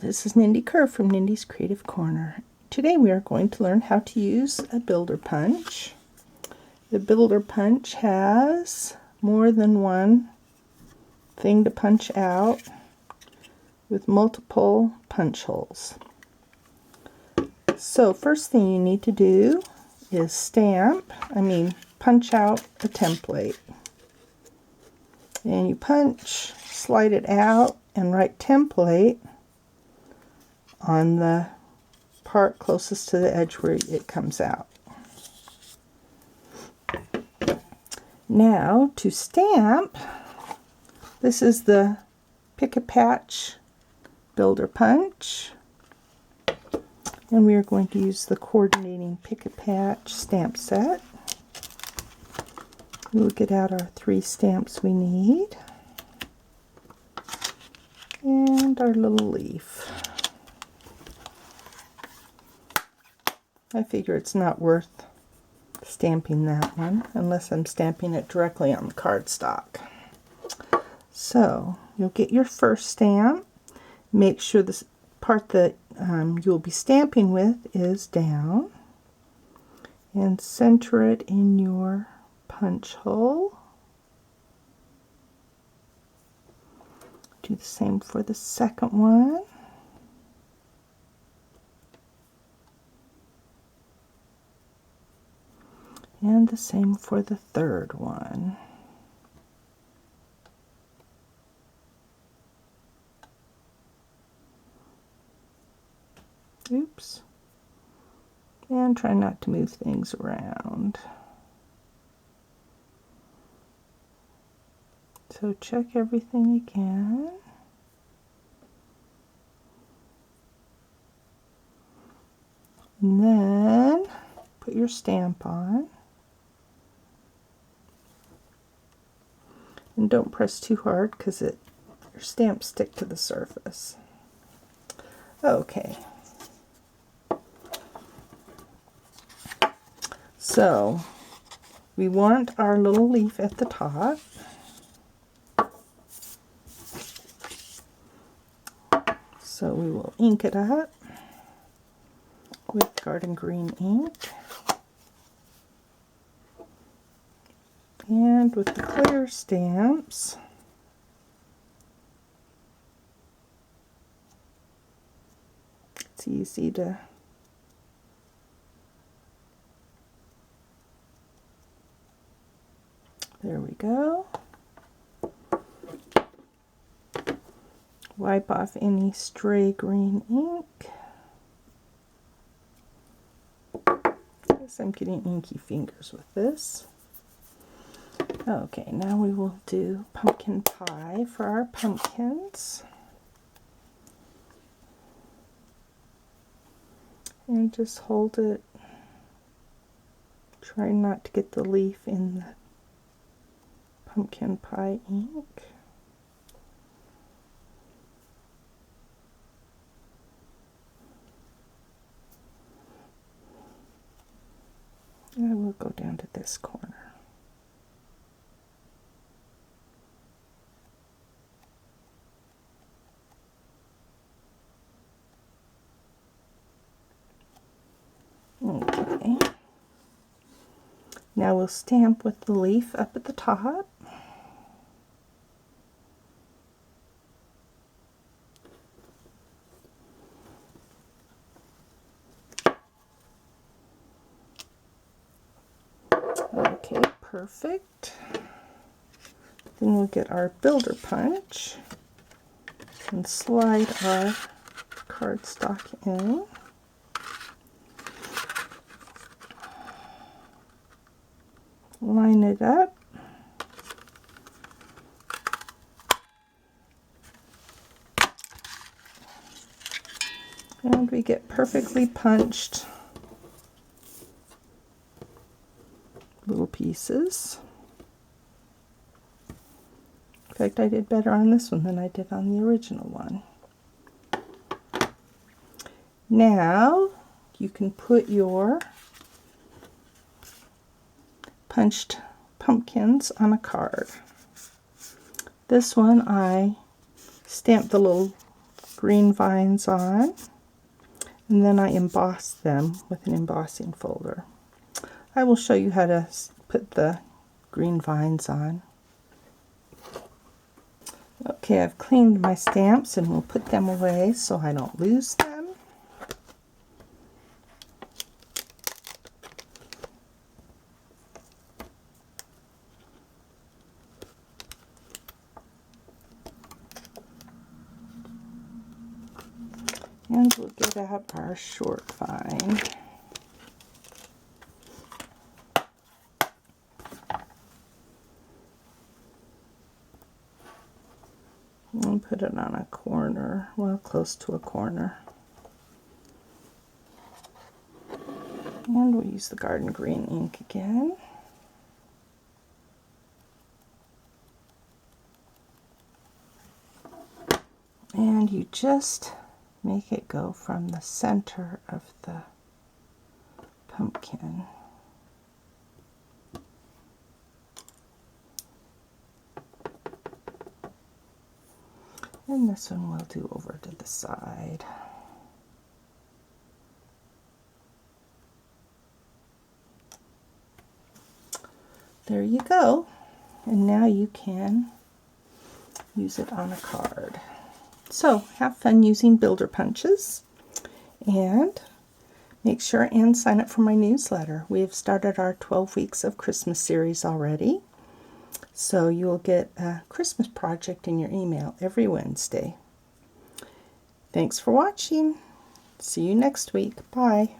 this is Nindy Kerr from Nindy's Creative Corner. Today we are going to learn how to use a builder punch. The builder punch has more than one thing to punch out with multiple punch holes. So first thing you need to do is punch out a template. And you punch, slide it out, and write template on the part closest to the edge where it comes out. Now to stamp, this is the Pick-a-Patch builder punch, and we are going to use the coordinating Pick-a-Patch stamp set. We'll get out our 3 stamps we need and our little leaf. I figure it's not worth stamping that one unless I'm stamping it directly on the cardstock. So you'll get your first stamp. Make sure this part that you'll be stamping with is down, and center it in your punch hole. Do the same for the second one. And the same for the third one. Oops. And try not to move things around. So check everything again. And then put your stamp on. And don't press too hard because your stamps stick to the surface. Okay. So we want our little leaf at the top. So we will ink it up with garden green ink. And with the clear stamps, it's easy to there we go. Wipe off any stray green ink. Guess I'm getting inky fingers with this. Okay, now we will do pumpkin pie for our pumpkins. And just hold it. Try not to get the leaf in the pumpkin pie ink. I will go down to this corner. Okay. Now we'll stamp with the leaf up at the top. Okay, perfect. Then we'll get our builder punch and slide our cardstock in. Line it up. And we get perfectly punched little pieces. In fact, I did better on this one than I did on the original one. Now you can put your punched pumpkins on a card. This one I stamped the little green vines on, and then I emboss them with an embossing folder. I will show you how to put the green vines on. Okay, I've cleaned my stamps and we'll put them away so I don't lose them. And we'll get out our short vine. And put it on a corner, well, close to a corner. And we'll use the garden green ink again. And you just make it go from the center of the pumpkin. And this one we'll do over to the side. There you go. And now you can use it on a card. So have fun using builder punches, and make sure and sign up for my newsletter. We have started our 12 weeks of Christmas series already. So you will get a Christmas project in your email every Wednesday. Thanks for watching. See you next week. Bye.